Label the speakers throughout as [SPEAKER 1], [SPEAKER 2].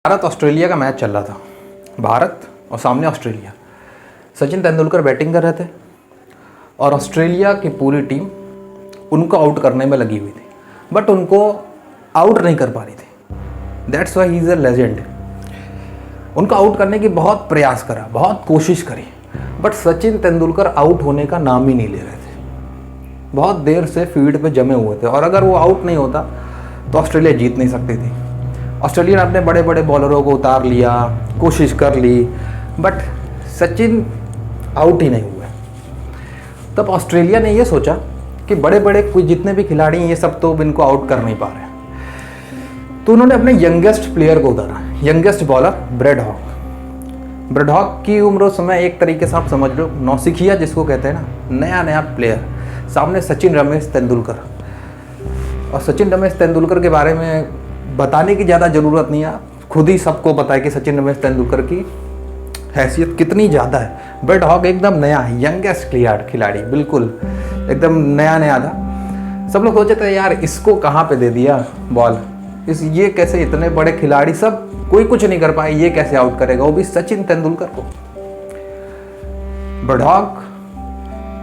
[SPEAKER 1] Bharat Australia का match चल रहा था। भारत और सामने ऑस्ट्रेलिया। सचिन तेंदुलकर बैटिंग कर रहे थे और ऑस्ट्रेलिया की पूरी टीम उनको आउट करने में लगी हुई थी, बट उनको आउट नहीं कर पा रही थी। That's why he is a legend. उनको आउट करने की बहुत प्रयास करा, बहुत कोशिश करी, बट सचिन तेंदुलकर आउट होने का नाम ही नहीं ले रहे थे। बहुत देर से फील्ड पे जमे हुए थे और अगर वो आउट नहीं होता तो ऑस्ट्रेलिया जीत नहीं सकती थी। ऑस्ट्रेलिया ने अपने बड़े बड़े बॉलरों को उतार लिया, कोशिश कर ली, बट सचिन आउट ही नहीं हुए। तब ऑस्ट्रेलिया ने ये सोचा कि बड़े बड़े कोई जितने भी खिलाड़ी हैं ये सब तो इनको आउट कर नहीं पा रहे, तो उन्होंने अपने यंगेस्ट प्लेयर को उतारा, youngest bowler Brad Hogg. Brad Hogg की उम्र उस समय एक तरीके से आप समझ लो नौसिखिया जिसको कहते हैं ना, नया नया प्लेयर। सामने सचिन रमेश तेंदुलकर, और सचिन रमेश तेंदुलकर के बारे में बताने की ज़्यादा ज़रूरत नहीं है, खुद ही सबको पता है कि सचिन रमेश तेंदुलकर की हैसियत कितनी ज़्यादा है। ब्रेड हॉक एकदम नया है, यंगेस्ट खिलाड़ी, बिल्कुल एकदम नया नया था। सब लोग सोचे थे यार इसको कहाँ पे दे दिया बॉल, ये कैसे, इतने बड़े खिलाड़ी सब कोई कुछ नहीं कर पाए, ये कैसे आउट करेगा, वो भी सचिन तेंदुलकर को। ब्रेड हॉक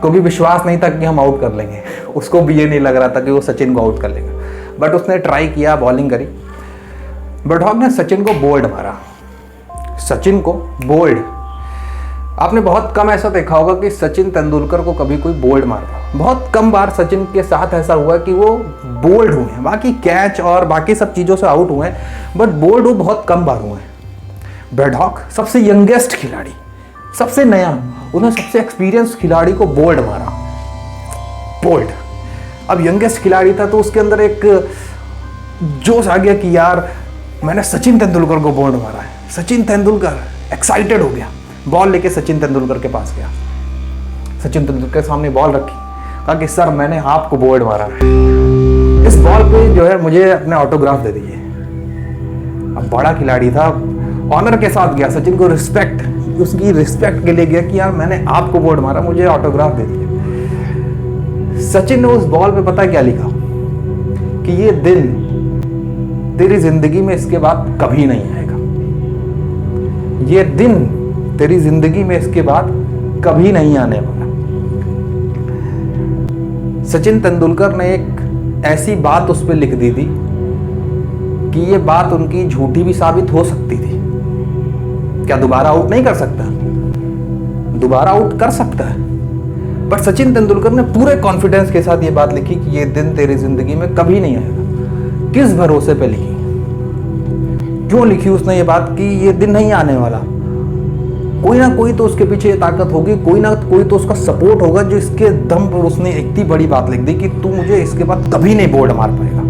[SPEAKER 1] को भी विश्वास नहीं था कि हम आउट कर लेंगे, उसको भी ये नहीं लग रहा था कि वो सचिन को आउट कर लेगा, बट उसने ट्राई किया, बॉलिंग करी। ब्रेड हॉक ने सचिन को बोल्ड मारा, सचिन को बोल्ड। आपने बहुत कम ऐसा देखा होगा कि सचिन तेंदुलकर को कभी कोई बोल्ड मारता, बहुत कम बार सचिन के साथ ऐसा हुआ कि वो बोल्ड हुए हैं। बाकी कैच और बाकी सब चीज़ों से आउट हुए हैं, बट बोल्ड वो बहुत कम बार हुए हैं। ब्रेड हॉक सबसे यंगेस्ट खिलाड़ी, सबसे नया, उन्होंने सबसे एक्सपीरियंस खिलाड़ी को बोल्ड मारा, बोल्ड। अब यंगेस्ट खिलाड़ी था तो उसके अंदर एक जोश आ गया कि यार मैंने सचिन तेंदुलकर को बोल्ड मारा है। सचिन तेंदुलकर एक्साइटेड हो गया, बॉल लेके सचिन तेंदुलकर के पास गया, सचिन तेंदुलकर के सामने बॉल रखी, कहा कि सर मैंने आपको बोल्ड मारा है, इस बॉल पे जो है मुझे अपने ऑटोग्राफ दे दीजिए। अब बड़ा खिलाड़ी था, ऑनर के साथ गया, सचिन को रिस्पेक्ट, उसकी रिस्पेक्ट के लिए गया कि यार मैंने आपको बोल्ड मारा, मुझे ऑटोग्राफ दे दीजिए। सचिन ने उस बॉल पे पता क्या लिखा कि ये दिन तेरी जिंदगी में इसके बाद कभी नहीं आएगा, ये दिन तेरी जिंदगी में इसके बाद कभी नहीं आने वाला। सचिन तेंदुलकर ने एक ऐसी बात उस पर लिख दी थी कि ये बात उनकी झूठी भी साबित हो सकती थी। क्या दोबारा आउट नहीं कर सकता? दोबारा आउट कर सकता है, बट सचिन तेंदुलकर ने पूरे कॉन्फिडेंस के साथ ये बात लिखी कि ये दिन तेरी जिंदगी में कभी नहीं आएगा। किस भरोसे पे लिखी, क्यों लिखी उसने ये बात कि ये दिन नहीं आने वाला? कोई ना कोई तो उसके पीछे ताकत होगी, कोई ना कोई तो उसका सपोर्ट होगा जो इसके दम पर उसने इतनी बड़ी बात लिख दी कि तू मुझे इसके बाद कभी नहीं बोल्ड मार पाएगा।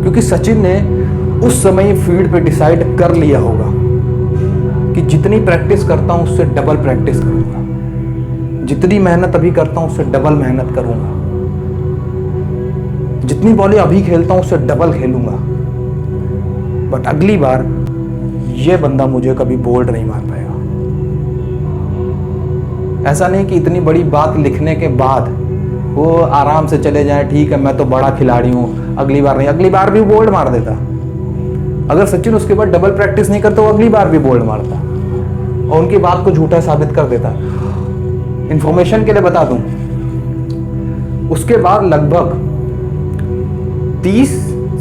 [SPEAKER 1] क्योंकि सचिन ने उस समय फील्ड पे डिसाइड कर लिया होगा कि जितनी प्रैक्टिस करता हूं उससे डबल प्रैक्टिस करूंगा, जितनी मेहनत अभी करता हूं उससे डबल मेहनत करूंगा, जितनी बॉलें अभी खेलता हूं उससे डबल खेलूंगा, बट अगली बार ये बंदा मुझे कभी बोल्ड नहीं मार पाएगा। ऐसा नहीं कि इतनी बड़ी बात लिखने के बाद वो आराम से चले जाए, ठीक है मैं तो बड़ा खिलाड़ी हूं, अगली बार नहीं, अगली बार भी बोल्ड मार देता। अगर सचिन उसके बाद डबल प्रैक्टिस नहीं करता वो अगली बार भी बोल्ड मारता और उनकी बात को झूठा साबित कर देता। इंफॉर्मेशन के लिए बता दूं, उसके बाद लगभग 30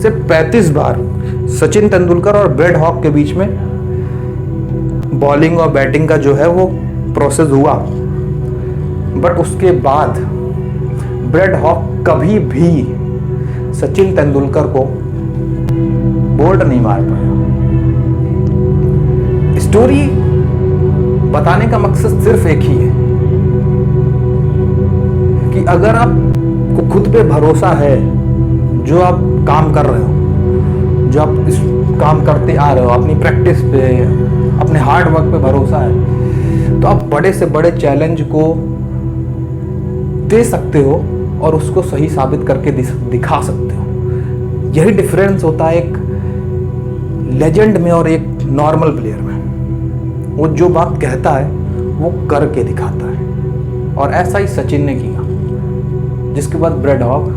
[SPEAKER 1] से 35 बार सचिन तेंदुलकर और ब्रेड हॉक के बीच में बॉलिंग और बैटिंग का जो है वो प्रोसेस हुआ, बट उसके बाद ब्रेड हॉक कभी भी सचिन तेंदुलकर को बोल्ड नहीं मार पाया। स्टोरी बताने का मकसद सिर्फ एक ही है कि अगर आपको खुद पे भरोसा है, जो आप काम कर रहे हो, जो आप इस काम करते आ रहे हो, अपनी प्रैक्टिस पे, अपने हार्ड वर्क पे भरोसा है, तो आप बड़े से बड़े चैलेंज को दे सकते हो और उसको सही साबित करके दिखा सकते हो। यही डिफरेंस होता है एक लेजेंड में और एक नॉर्मल प्लेयर में। वो जो बात कहता है वो करके दिखाता है, और ऐसा ही सचिन ने किया, जिसके बाद ब्रेड हॉक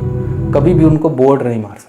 [SPEAKER 1] कभी भी उनको बोल्ड नहीं मार सकता।